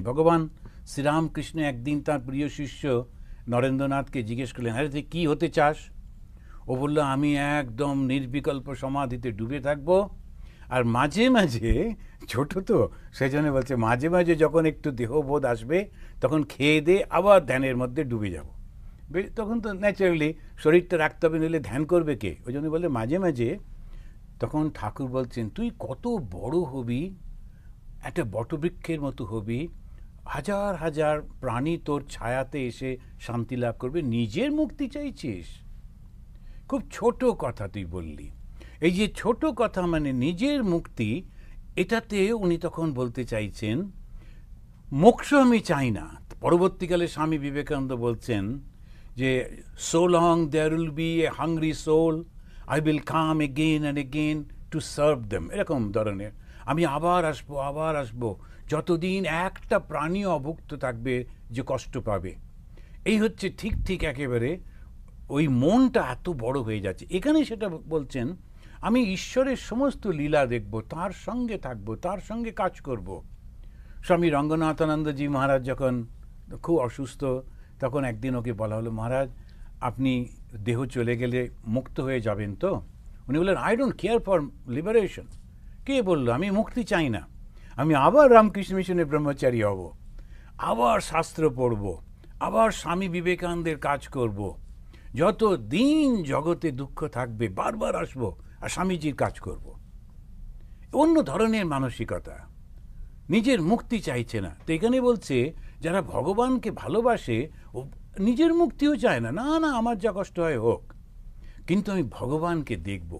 ভগবান শ্রীরামকৃষ্ণ একদিন তার প্রিয় শিষ্য নরেন্দ্রনাথকে জিজ্ঞেস করলেন, আরে তুই কী হতে চাস? ও বলল, আমি একদম নির্বিকল্প সমাধিতে ডুবে থাকবো, আর মাঝে মাঝে, ছোট তো সেই জন্য বলছে, মাঝে মাঝে যখন একটু দেহবোধ আসবে তখন খেয়ে দিয়ে আবার ধ্যানের মধ্যে ডুবে যাব। তখন তো ন্যাচারালি শরীরটা রাখতে হবে, নিলে ধ্যান করবে কে? ওই জন্য বলে মাঝে মাঝে। তখন ঠাকুর বলছেন, তুই কত বড় হবি, একটা বটবৃক্ষের মতো হবি, হাজার হাজার প্রাণী তোর ছায়াতে এসে শান্তি লাভ করবে, নিজের মুক্তি চাইছিস? খুব ছোট কথা তুই বললি। এই যে ছোট কথা, মানে নিজের মুক্তি, এটাতে উনি তখন বলতে চাইছেন মোক্ষ আমি চাই না। পরবর্তীকালে স্বামী বিবেকানন্দ বলছেন যে, so long there will be a hungry soul, I will come again and again to serve them, এরকম ধরনের। আমি আবার আসবো যতদিন একটা প্রাণী অভুক্ত থাকবে যে কষ্ট পাবে। এই হচ্ছে ঠিক ঠিক একেবারে ওই মনটা এত বড় হয়ে যাচ্ছে। এখানে সেটা বলছেন, আমি ঈশ্বরের সমস্ত লীলা দেখব, তার সঙ্গে থাকব, তার সঙ্গে কাজ করব। স্বামী রঙ্গনাথানন্দজি মহারাজ যখন খুব অসুস্থ, তখন একদিন ওকে বলা হলো, মহারাজ আপনি দেহ চলে গেলে মুক্ত হয়ে যাবেন তো? উনি বললেন, I don't care for liberation. কে বলল? আমি মুক্তি চাই না, আমি আবার রামকৃষ্ণ মিশনের ব্রহ্মচারী হব, আবার শাস্ত্র পড়ব, আবার স্বামী বিবেকানন্দের কাজ করব, যত দিন জগতে দুঃখ থাকবে বারবার আসবো আর স্বামীজির কাজ করব। অন্য ধরনের মানসিকতা, নিজের মুক্তি চাইছে না। তো এখানে বলছে, যারা ভগবানকে ভালোবাসে ও নিজের মুক্তিও চায় না, না না আমার যা কষ্ট হয় হোক, কিন্তু আমি ভগবানকে দেখব।